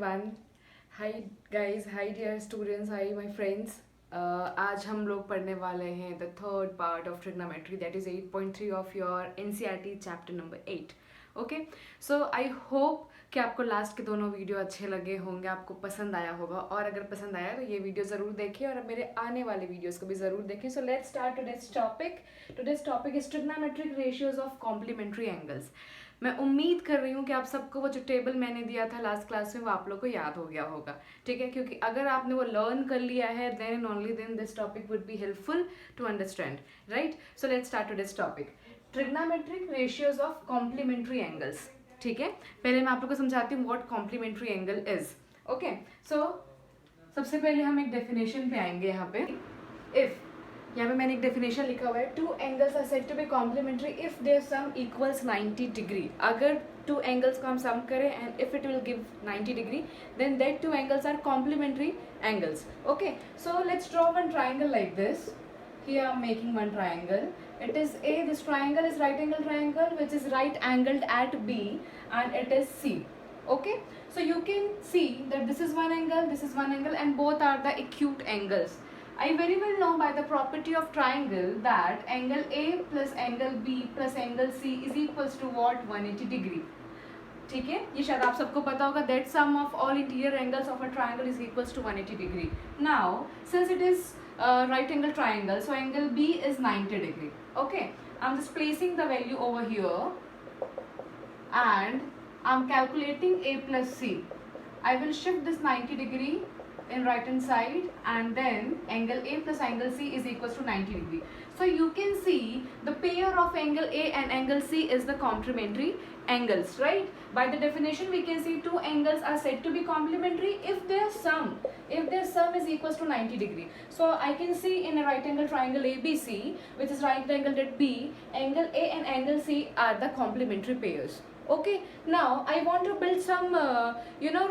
everyone. Hi guys, hi dear students, hi my friends. आज हम लोग पढ़ने वाले हैं the third part of trigonometry, that is 8.3 of your NCERT chapter number 8. Okay, so I hope कि आपको last के दोनों वीडियो अच्छे लगे होंगे, आपको पसंद आया होगा, और अगर पसंद आया तो ये वीडियो ज़रूर देखें और मेरे आने वाले वीडियोस को भी ज़रूर देखें. So let's start today's topic. Today's topic is trigonometric ratios of complementary angles. मैं उम्मीद कर रही हूँ कि आप सबको वो जो टेबल मैंने दिया था लास्ट क्लास में वो आप लोग को याद हो गया होगा. ठीक है, क्योंकि अगर आपने वो लर्न कर लिया है then and only then this topic would be helpful to understand, right. So let's start today's topic, trigonometric ratios of complementary angles. ठीक है, पहले मैं आप लोग को समझाती हूँ what complementary angle is. Okay, so सबसे पहले हम एक डेफिनेशन पे आएंगे. यहाँ पे इफ, यहाँ पे मैंने एक डेफिनेशन लिखा हुआ है, two angles are said to be complementary if their sum equals 90 degree. अगर टू एंगल्स को हम सम करें and if it will give 90 degree then that two angles are complementary angles. Okay, so let's draw one triangle like this. Here I am making one triangle. It is A. This triangle is right angle triangle which is right angled at B and it is C. Okay, so you can see that this is one angle, this is one angle, and both are the acute angles. I very well know by the property of triangle that angle A plus angle B plus angle C is equals to what? 180 degree. ठीक है, ये शायद आप सबको पता होगा. That sum of all interior angles of a triangle is equals to 180 degree. Now since it is right angle triangle, so angle B is 90 degree. Okay, I'm just placing the value over here and I'm calculating A plus C. I will shift this 90 degree in right hand side and then angle A plus angle C is equals to 90 degree. So you can see the pair of angle A and angle C is the complementary angles, right? By the definition we can see two angles are said to be complementary if their sum is equals to 90 degree. So I can see in a right angle triangle ABC which is right angled at B, angle A and angle C are the complementary pairs. Okay, now I want to build some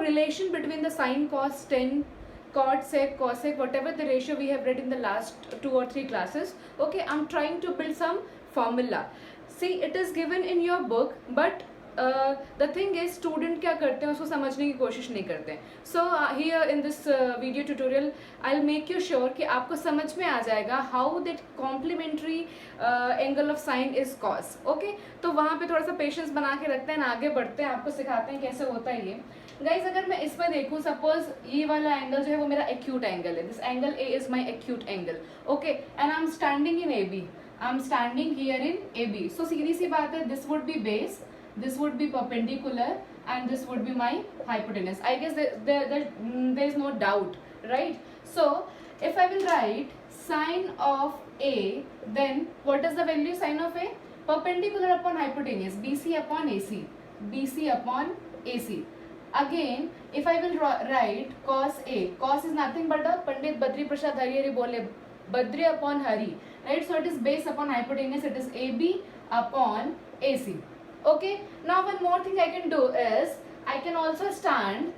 relation between the sine, cos, tan, cot, sec, cosec, whatever the ratio we have read in the last 2 or 3 classes. Okay, I'm trying to build some formula. See, it is given in your book, but the thing is student क्या करते हैं उसको समझने की कोशिश नहीं करते. So here in this video tutorial I'll make you sure कि आपको समझ में आ जाएगा how that complementary angle of sine is cos. Okay, तो वहाँ पे थोड़ा सा पेशेंस बना के रखते हैं, आगे बढ़ते हैं, आपको सिखाते हैं कैसे होता है ये. गाइज, अगर मैं इसमें देखूँ, सपोज ये वाला एंगल जो है वो मेरा एक्यूट एंगल है. This angle A is my acute angle. Okay, and I am standing in A B. I am standing here in A B. So सीधी सी बात है, this would be base, this would be perpendicular and this would be my hypotenuse. I guess there is no doubt, right? So if I will write sine of A, then what is the value sine of A? Perpendicular upon hypotenuse, BC upon AC, BC upon AC. Again, if I will write cos A, cos is nothing but the Pandit Badri Prasad Hariyari bole, Badri upon Hari, right? So it is base upon hypotenuse, it is AB upon AC. Okay, now one more thing I can do is I can also stand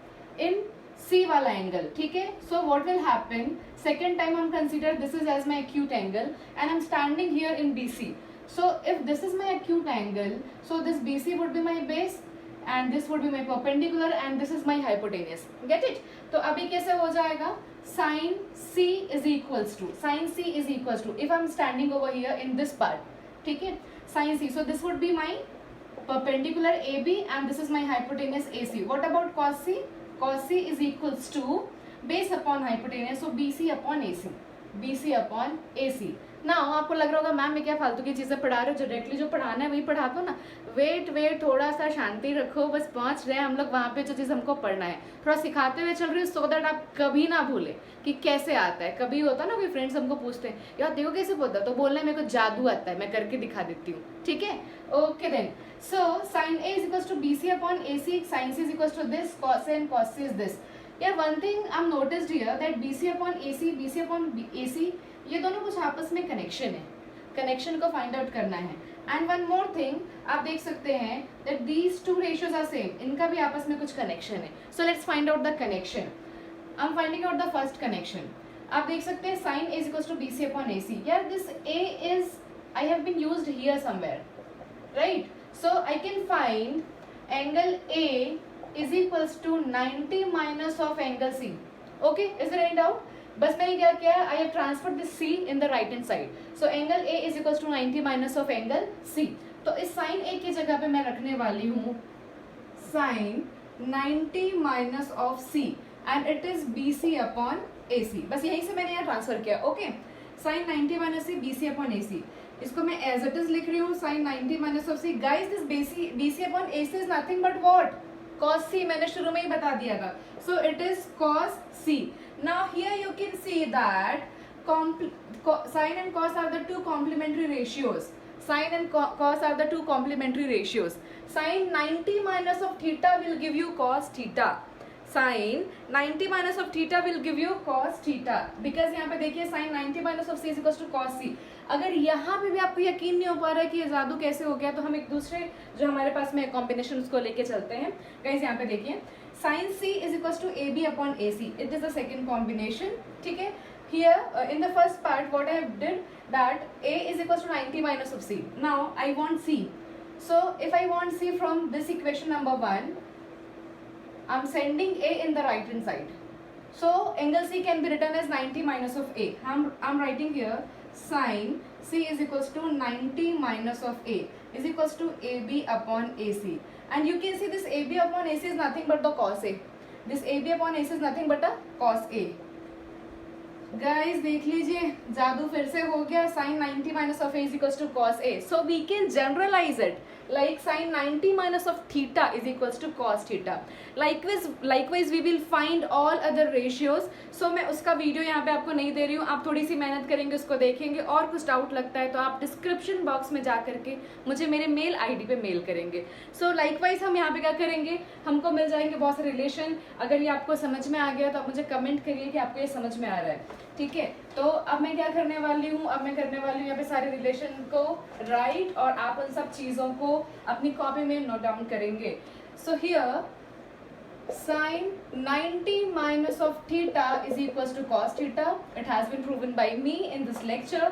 in C वाला angle. ठीक है, so what will happen, second time I'm consider this is as my acute angle and I'm standing here in BC. So if this is my acute angle, so this BC would be my base and this would be my perpendicular and this is my hypotenuse. Get it? तो अभी कैसे हो जाएगा, sin C is equals to if I'm standing over here in this part. ठीक है, sin C, so this would be my perpendicular AB and this is my hypotenuse AC. What about cos C? Cos C is equals to base upon hypotenuse, so BC upon AC, BC upon AC. Now आपको लग रहा होगा ma'am मैं क्या फालतू की चीज़ें पढ़ा रहे हो, जो डायरेक्टली जो पढ़ाना है वही पढ़ा दो ना. वेट थोड़ा सा शांति रखो, बस पहुंच रहे हैं हम लोग वहाँ पे जो चीज़ हमको पढ़ना है. थोड़ा सिखाते हुए चल रही हूँ सो दैट आप कभी ना भूले कि कैसे आता है. कभी होता ना कोई फ्रेंड्स हमको पूछते हैं यार देखो कैसे बोलता है, तो बोलने मेरे को जादू आता है, मैं करके दिखा देती हूँ. ठीक है, okay then. So sin A is equals to BC upon AC, sin C is equals to this, cos A and cos C is this. Yeah, one thing I'm noticed here that BC upon AC, BC upon AC, ये दोनों कुछ आपस में connection है, connection को find out करना है. And one more thing आप देख सकते हैं that these two ratios are same, इनका भी आपस में कुछ कनेक्शन है. So let's find out the connection. I'm finding out the first connection. आप देख सकते हैं sin A is equals to BC upon AC. Yeah, this A is I have been used here somewhere, right? So I can find angle A is equals to 90 minus of angle C. Okay, is there any doubt? बस मैंने क्या किया, I have transferred this C in the right hand side. So angle A is equals to 90 minus of angle C. तो इस sign ए की जगह पे मैं रखने वाली हूँ sine 90 minus of C and it is B C upon A C. बस यहीं से मैंने यहाँ ट्रांसफर किया. Okay, sine 90 minus C B C upon A C. इसको मैं एज इट इज लिख रही हूँ sine 90 minus of C. Guys this B C upon A C is nothing but what? cos c. मैंने शुरू में ही बता दिया था. So it is cos c. Now here you can see that sin and cos are the two complementary ratios. Sin and cos are the two complementary ratios. Sin 90 minus of theta will give you cos theta. Sin 90 minus of theta will give you cos theta. Because यहाँ पे देखिए sin 90 minus of c is equals to cos c. अगर यहाँ पे भी आपको यकीन नहीं हो पा रहा है कि ये जादू कैसे हो गया, तो हम एक दूसरे जो हमारे पास में कॉम्बिनेशन उसको लेके चलते हैं. गाइस यहाँ पे देखिए sin c is equals to ab upon ac. It is the second combination. ठीक है. Here in the first part what I have did that a is equals to 90 minus of c. Now I want c. So if I want c from this equation number 1, I'm sending a in the right hand side. So angle c can be written as 90 minus of a. I'm writing here sin c is equals to 90 minus of a is equals to ab upon ac. And you can see this ab upon ac is nothing but the cos a. This ab upon ac is nothing but a cos a. Guys देख लीजिए जादू फिर से हो गया. Sine 90 minus of A is equals to cos A. So we can generalize it like sin 90 minus of theta is equals to cos theta. Likewise we will find all other ratios. So मैं उसका video यहाँ पे आपको नहीं दे रही हूँ. आप थोड़ी सी मेहनत करेंगे, उसको देखेंगे, और कुछ डाउट लगता है तो आप डिस्क्रिप्शन बॉक्स में जा करके मुझे मेरे मेल आईडी पे मेल करेंगे. सो लाइकवाइज हम यहाँ पे क्या करेंगे, हमको मिल जाएंगे बहुत सारे रिलेशन. अगर ये आपको समझ में आ गया तो आप मुझे कमेंट करिए कि आपको ये समझ में आ रहा है. ठीक है, तो अब मैं क्या करने वाली हूँ, अब मैं करने वाली हूँ यहाँ पे सारे रिलेशन को राइट, और आप उन सब चीज़ों को अपनी कॉपी में नोट डाउन करेंगे. So here sin 90 minus of theta is equals to cos theta. It has been proven by me in this lecture.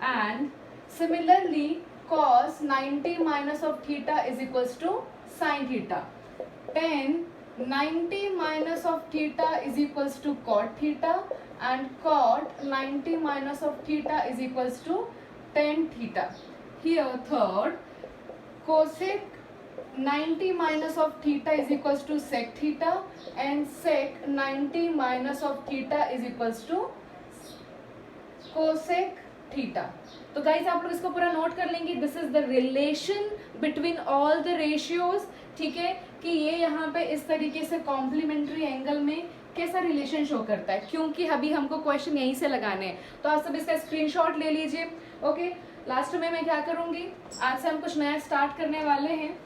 And similarly cos 90 minus of theta is equals to sin theta. Tan 90 minus of theta is equals to cot theta, and cot 90 minus of theta is equals to tan theta. Here third, cosec 90 minus of theta is equals to sec theta, and sec 90 minus of theta is equals to cosec theta. तो guys आप लोग इसको पूरा note कर लेंगे. This is the relation between all the ratios. ठीक है, कि ये यहाँ पे इस तरीके से कॉम्प्लीमेंट्री एंगल में कैसा रिलेशन शो करता है, क्योंकि अभी हमको क्वेश्चन यहीं से लगाने हैं. तो आप सब इसका स्क्रीनशॉट ले लीजिए. ओके, लास्ट में मैं क्या करूँगी, आज से हम कुछ नया स्टार्ट करने वाले हैं.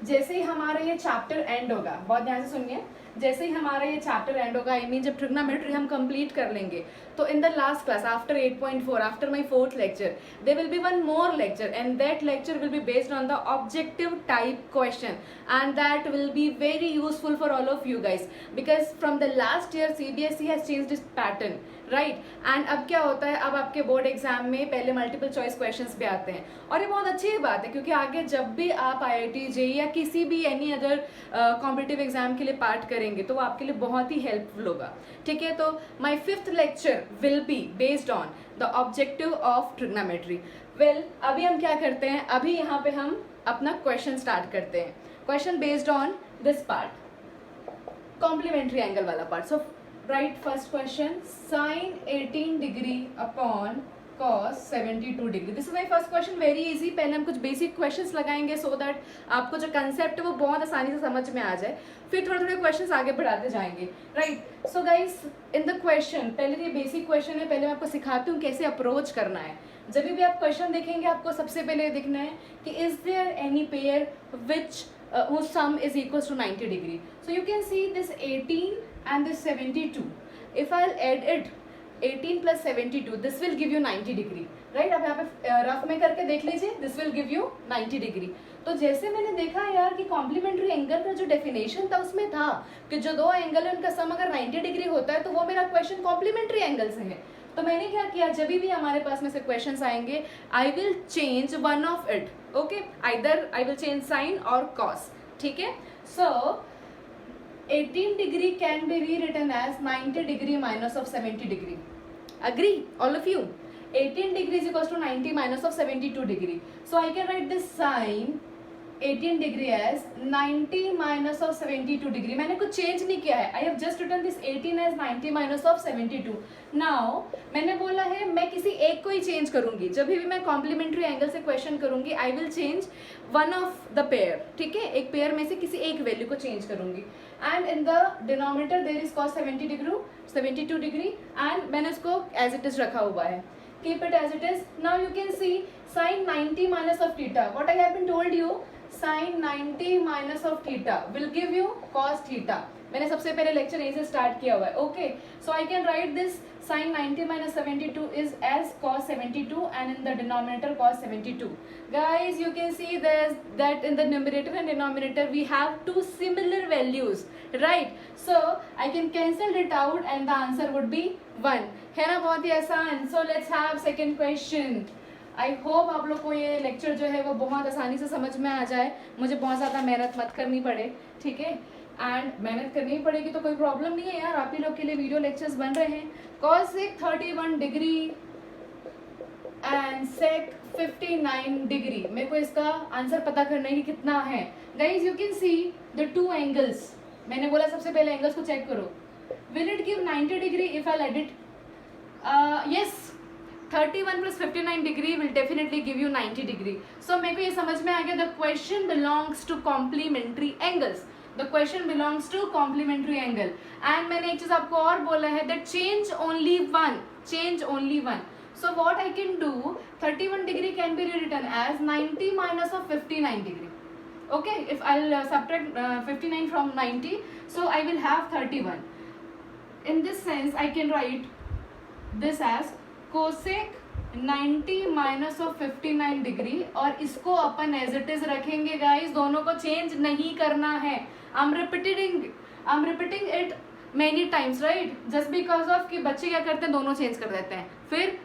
जैसे ही हमारा ये चैप्टर एंड होगा, बहुत ध्यान से सुनिए, जैसे ही हमारा ये चैप्टर एंड होगा, आई मीन जब ट्रिग्नोमेट्री हम कंप्लीट कर लेंगे, तो in the last class after 8.4, after my fourth lecture, there will be one more lecture, and that lecture will be based on the objective type question, and that will be very useful for all of you guys, because from the last year CBSE has changed its pattern, right. And अब क्या होता है, अब आपके board exam में पहले multiple choice questions भी आते हैं, और ये बहुत अच्छी बात है, क्योंकि आगे जब भी आप IIT JEE या किसी भी एनी अदर कॉम्पिटिटिव एग्जाम के लिए पार्ट करेंगे तो वो आपके लिए बहुत ही हेल्पफुल होगा. ठीक है, तो my fifth lecture will be based on the objective of trigonometry. Well, अभी हम क्या करते हैं, अभी यहाँ पे हम अपना क्वेश्चन स्टार्ट करते हैं. Question based on this part, complementary angle वाला part. So right first question, sin 18 degree upon cos 72 degree. This is my first question, very easy. पहले हम कुछ बेसिक क्वेश्चंस लगाएंगे सो दैट आपको जो कंसेप्ट है वो बहुत आसानी से समझ में आ जाए, फिर थोड़े थोड़े क्वेश्चंस आगे बढ़ाते जाएंगे, right. So guys, in the question, पहले ये बेसिक क्वेश्चन है, पहले मैं आपको सिखाती हूँ कैसे अप्रोच करना है. जब भी आप क्वेश्चन देखेंगे आपको सबसे पहले देखना है कि is there any pair which whose sum is equals to 90 degree. So you can see this 18 and this 72. If I'll add it 18 plus 72, this will give you 90 degree, right. अब यहाँ पे रफ में करके देख लीजिए, this will give you 90 degree. तो जैसे मैंने देखा यार कि कॉम्प्लीमेंट्री एंगल का जो डेफिनेशन था उसमें था कि जो दो एंगल है उनका सम अगर 90 डिग्री होता है तो वो मेरा क्वेश्चन कॉम्प्लीमेंट्री एंगल से है. तो मैंने क्या किया, जब भी हमारे पास में से क्वेश्चंस आएंगे, I will change one of it. Okay, either I will change sine और कॉस. ठीक है. सो 18 degree can be rewritten as 90 degree minus of 70 degree. Agree, all of you? 18 degree is equals to 90 minus of 72 degree. So I can write this sine 18 degree as 90 minus of 72 degree. मैंने कुछ change नहीं किया है. I have just written this 18 as 90 minus of 72. Now मैंने बोला है मैं किसी एक को ही चेंज करूंगी. जब भी मैं कॉम्प्लीमेंट्री एंगल से क्वेश्चन करूंगी I will change one of the pair. ठीक है, एक पेयर में से किसी एक वैल्यू को चेंज करूंगी. And in the denominator there is cos 72 degree and मैंने उसको as it is रखा हुआ है. Keep it as it is. Now you can see sin 90 minus of theta. What I have been told you, sin 90 minus of theta will give you cos theta. मैंने सबसे पहले lecture यहीं से start किया हुआ है. Okay, so I can write this sin 90 minus 72 is as cos 72 and in the denominator cos 72. Guys, you can see there's that in the numerator and denominator we have two similar values, right? So I can cancel it out and the answer would be 1. है ना, बहुत ही आसान. So let's have second question. I hope आप लोग को ये lecture जो है वो बहुत आसानी से समझ में आ जाए. मुझे बहुत ज़्यादा मेहनत मत करनी पड़े, ठीक है. एंड मेहनत करनी पड़ेगी तो कोई प्रॉब्लम नहीं है यार, आप ही लोग के लिए वीडियो लेक्चर्स बन रहे हैं. cosec 31 degree and sec 59 degree. मेरे को इसका आंसर पता करना है कि कितना है. Guys you can see the two angles. मैंने बोला सबसे पहले एंगल्स को चेक करो. Will it give 90 degree if I let it? Yes, 31 plus 59 degree will definitely give you 90 degree. So मेरे को ये समझ में आ गया. The question belongs to complementary angles. The question belongs to complementary angle. And मैंने एक चीज आपको और बोला है that change only one. So what I can do, 31 degree can be rewritten as 90 minus of 59 degree. Okay, if I'll subtract 59 from 90, so I will have 31. In this sense, I can write this as cosec 90 minus of 59 degree और इसको अपन as it is रखेंगे. Guys दोनों को change नहीं करना है. I'm repeating it many times, right? Just because of कि बच्चे क्या करते हैं, दोनों चेंज कर देते हैं.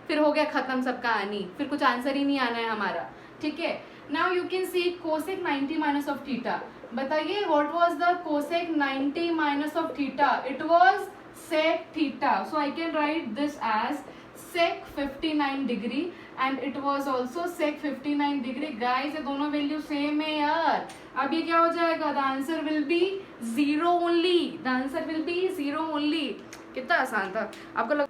फिर हो गया खत्म सब कहानी. फिर कुछ आंसर ही नहीं आना है हमारा, ठीक है. Now you can see cosec 90 minus of theta. बताइए what was the cosec 90 minus of theta? It was sec theta. So I can write this as sec 59 degree and it was also sec 59 degree. Guys ये दोनों value same है यार. अब ये क्या हो जाएगा? The answer will be 0 only. The answer will be 0 only. कितना आसान था आपको लग.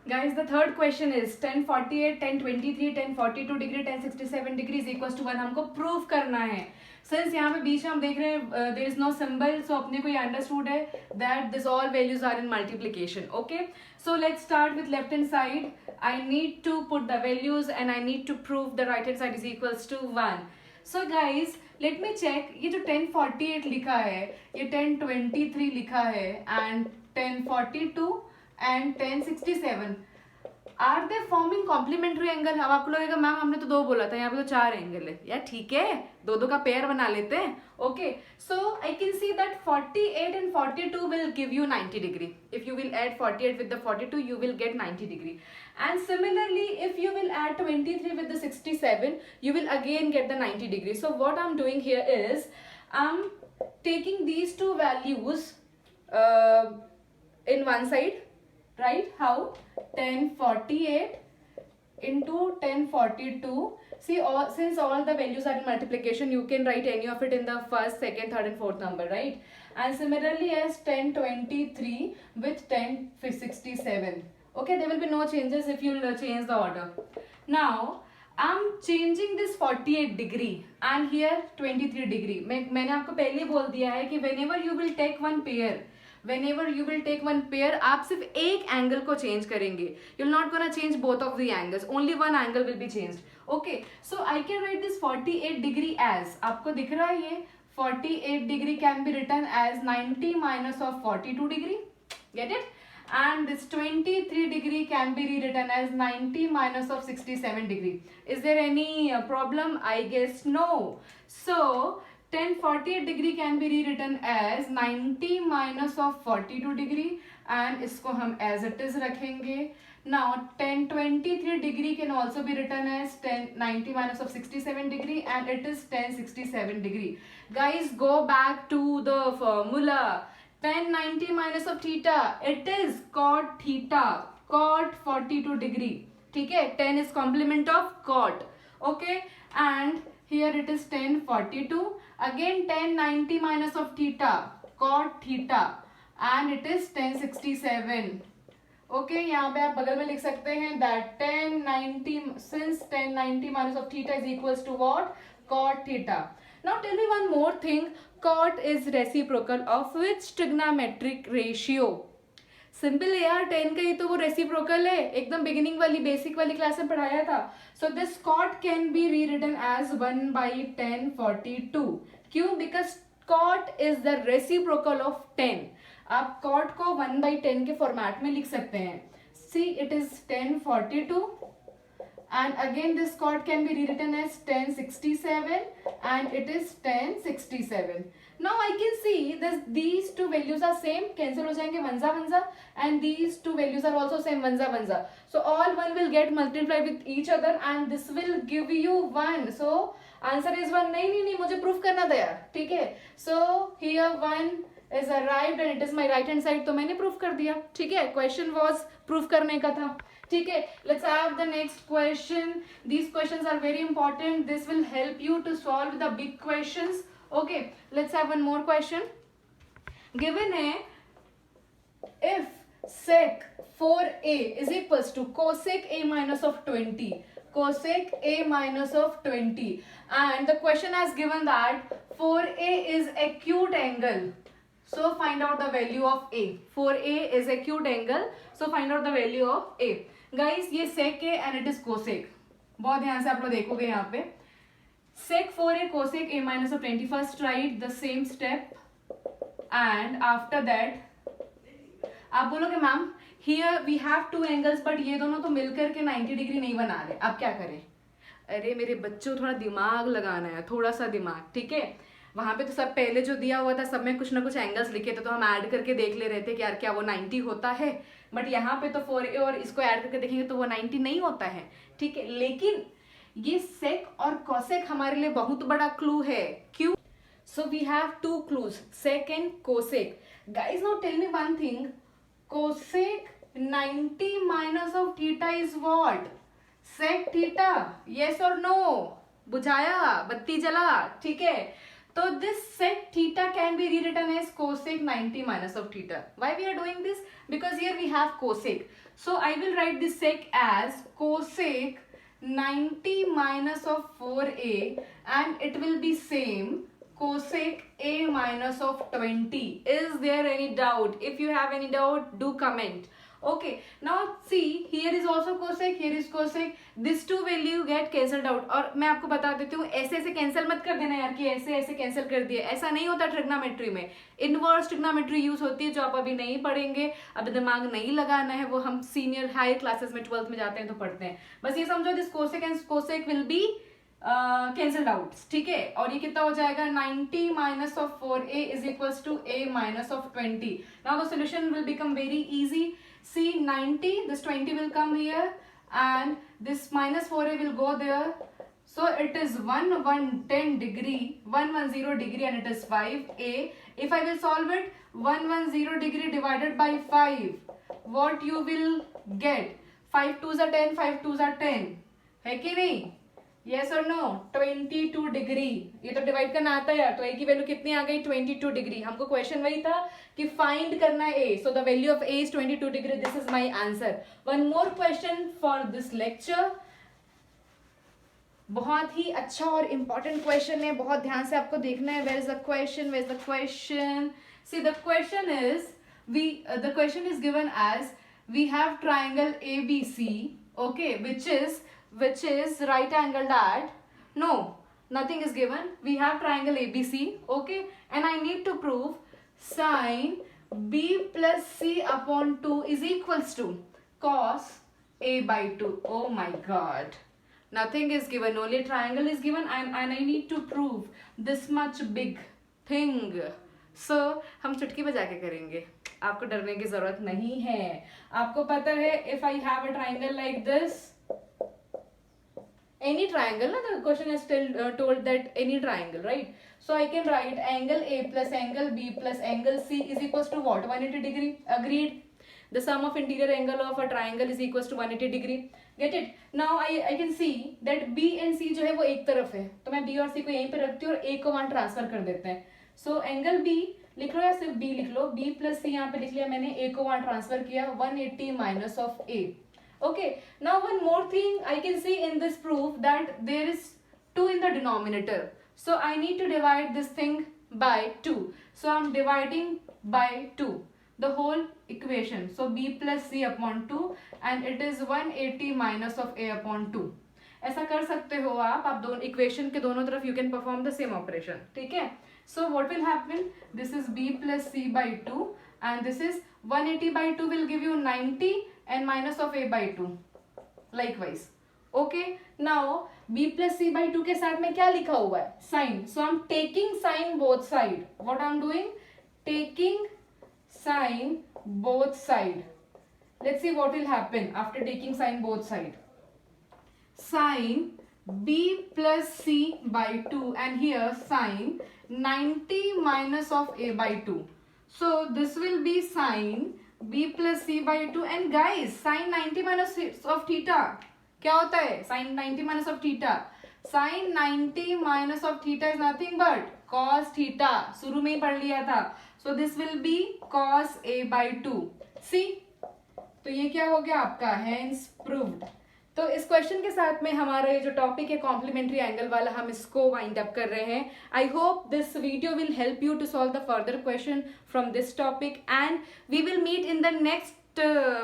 Guys, the third question is 1048, 1023, 1042 degree, 1067 degree is equals to 1. हमको प्रूव करना है. सिंस यहाँ पे बीच में हम देख रहे हैं there is no symbol, so अपने को ये अंडरस्टूड है that this all values are in multiplication. Okay, so let's start with left hand side. I need to put the values and I need to prove the right hand side is equals to 1. So guys let me check. ये जो 1048 लिखा है, ये 1023 लिखा है and 1042 and 1067 are they forming complementary angle. अब आपको लगेगा मैम हमने तो 2 बोला था, यहाँ पे तो 4 एंगल है यार. ठीक है, दो का पेयर बना लेते हैं. Okay, so I can see that 48 and 42 will give you 90 degree. If you will add 48 with the 42, you will get 90 degree. And similarly, if you will add 23 with the 67, you will again get the 90 degree. So what I'm doing here is I'm taking these two values in one side. Right? How? 1048 into 1042. See, since all the values are in multiplication, you can write any of it in the first, second, third and fourth number, right? And similarly as 1023 with 1067. Okay, there will be no changes if you change the order. Now, I'm changing this 48 degree and here 23 degree. मैंने आपको पहले ही बोल दिया है कि whenever you will take one pair, आप सिर्फ एक एंगल को चेंज करेंगे. You will not gonna change both of the angles, only one angle will be changed. Okay, so I can write this 48 degree as, आपको दिख रहा है ये 48 degree can be written as 90 minus of 42 degree. Get it? And this 23 degree can be rewritten as 90 minus of 67 degree. Is there any problem? I guess no. So 1048 degree can be rewritten as 90 minus of 42 degree and इसको हम as it is रखेंगे. Now 1023 degree can also be written as 1090 minus of 67 degree, and it is 1067 degree. Guys, go back to the formula. 1090 minus of theta, it is cot theta, cot 42 degree. ठीक है, 10 is complement of cot. Okay, and here it is 1042. Again 1090 minus of theta, cot theta, and it is 1067. Okay यहाँ पे आप बगल में लिख सकते हैं that 1090 since 1090 minus of theta is equals to what, cot theta. Now tell me one more thing, cot is reciprocal of which trigonometric ratio? Simple है यार, 10 का ही तो वो रेसिप्रोकल है, एकदम बिगिनिंग वाली बेसिक वाली क्लास में पढ़ाया था. So this cot can be rewritten as 1/1042. क्यों? Because cot is the reciprocal of 10. आप cot को 1/10 के फॉर्मेट में लिख सकते हैं. See it is 1042 and again this cot can be rewritten as 1067 and it is 1067. Now I can see this, these two values are same, cancel हो जाएंगे वंजा वंजा, and these two values are also same वंजा वंजा. So all one will get multiplied with each other and this will give you 1. So answer is 1. नहीं नहीं नहीं, मुझे proof करना था यार, ठीक है. So here 1 is arrived and it is my right hand side, तो मैंने प्रूफ कर दिया. ठीक है, क्वेश्चन वाज प्रूफ करने का था. ठीक है, let's have the next question. These questions are very important. This will help you to solve the big questions. Okay, let's have one more question. Given है, if sec 4a is equals to cosec a minus of 20, cosec a minus of 20, and the question has given that 4a is acute angle. So find out the value of a. 4a is acute angle. So find out the value of a. Guys, ये sec है and it is cosec. बहुत ध्यान से आप लोग देखोगे यहाँ पे. Sec 4a cosec a minus of 20. First write the same step, and after that आप बोलोगे ma'am here we have two angles but ये दोनों तो मिलकर के 90 डिग्री नहीं बना रहे, अब क्या करें? अरे मेरे बच्चों, थोड़ा दिमाग लगाना है, थोड़ा सा दिमाग. ठीक है, वहां पे तो सब पहले जो दिया हुआ था सब में कुछ ना कुछ एंगल्स लिखे थे, तो हम ऐड करके देख ले रहे थे कि यार क्या वो 90 होता है. बट यहाँ पे तो 4a और इसको ऐड करके देखेंगे तो वो 90 नहीं होता है. ठीक है, लेकिन ये सेक और कोसेक हमारे लिए बहुत बड़ा क्लू है. क्यों? So we have two clues, sec and cosec. Guys now tell me one thing, cosec 90 minus of theta is what? Sec theta. Yes और नो? बुझाया, बत्ती जला. ठीक है, so this sec theta can be rewritten as cosec 90 minus of theta. Why we are doing this? Because here we have cosec. So I will write this sec as cosec 90 minus of 4a and it will be same cosec a minus of 20. Is there any doubt? If you have any doubt, do comment. Okay, now see, here is also cosec, here is cosec. These two value get cancelled out. और मैं आपको बता देती हूँ, ऐसे ऐसे cancel मत कर देना यार कि ऐसे ऐसे कैंसिल कर दिए. ऐसा नहीं होता ट्रिग्नोमेट्री में. इनवर्स ट्रिग्नोमेट्री यूज होती है जो आप अभी नहीं पढ़ेंगे, अब दिमाग नहीं लगाना है, वो हम सीनियर हाई क्लासेस में 12th में जाते हैं तो पढ़ते हैं. बस ये समझो, this cosec and cosec will be cancelled out. ठीक है, और ये कितना हो जाएगा? 90 minus of 4a is equals to a minus of 20. Now the solution will become very easy. See 90, this 20 will come here and this minus 4a will go there. So it is 110 degree, 110 degree and it is 5a. If I will solve it, 110 degree divided by 5, what you will get? 5 2s are 10, 5 2s are 10. है कि नहीं? Yes or no? 22 degree. ये तो divide करना आता है यार, तो a की वैल्यू कितनी आ गई? 22 डिग्री. हमको क्वेश्चन वही था कि फाइंड करना है a. So the value of a is 22 degree. This is my answer. One more question for this lecture. बहुत ही अच्छा और इंपॉर्टेंट क्वेश्चन है, बहुत ध्यान से आपको देखना है. Where is the question? Where is the question? See the question is, the question is given as we have triangle ABC, okay, which is right angled at, no, nothing is given. We have triangle ABC, okay, and I need to prove sine B plus C upon 2 is equals to cos A by 2. Oh my god, nothing is given, only triangle is given, and I need to prove this much big thing. So हम चुटकी बजा के करेंगे. आपको डरने की जरूरत नहीं है. आपको पता है if I have a triangle like this, any triangle, na, the question is still told that any triangle, right? So I can write angle A plus angle B plus angle C is equals to what? 180 degree. Agreed. The sum of interior angle of a triangle is equals to 180 degree. Get it? Now I can see that B and C जो है वो एक तरफ है, तो मैं B और C को यहीं पे रखती हूँ और A को वहाँ ट्रांसफर कर देते हैं. So angle B लिख लो या सिर्फ B लिख लो. B plus C यहाँ पे लिख लिया मैंने, A को वहाँ ट्रांसफर किया, 180 minus of A. Okay, now one more thing I can see in this proof that there is 2 in the denominator. So I need to divide this thing by 2. So I'm dividing by 2 the whole equation. So B plus C upon 2 and it is 180 minus of A upon 2. ऐसा कर सकते हो आप दोनों equation के दोनों तरफ you can perform the same operation. ठीक है? So what will happen? This is B plus C by 2 and this is 180 by 2 will give you 90 and minus of A by 2 likewise. Okay, now B plus C by 2 के साथ में क्या लिखा हुआ है? Sin. So I'm taking sin both side. What I'm doing? Taking sin both side. Let's see what will happen after taking sin both side. Sin B plus C by 2 and here sin 90 minus of A by 2. So this will be sin B plus C by 2 and guys sin 90 minus of theta क्या होता है? sin 90 minus of theta. sin 90 minus of theta is nothing but cos theta. शुरू में ही पढ़ लिया था. So this will be cos A by 2. See? तो ये क्या हो गया आपका? Hence proved. तो इस क्वेश्चन के साथ में हमारा ये जो टॉपिक है कॉम्प्लीमेंट्री एंगल वाला, हम इसको वाइंड अप कर रहे हैं. I hope this video will help you to solve the further question from this topic and we will meet in the next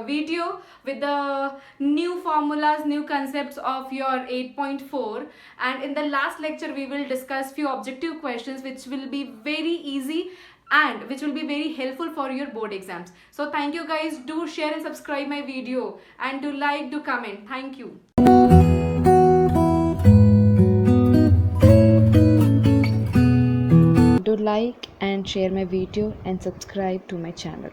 video with the new formulas, new concepts of your 8.4, and in the last lecture we will discuss few objective questions which will be very easy and which will be very helpful for your board exams. So thank you guys. Do share and subscribe my video and do like, do comment. Thank you. Do like and share my video and subscribe to my channel.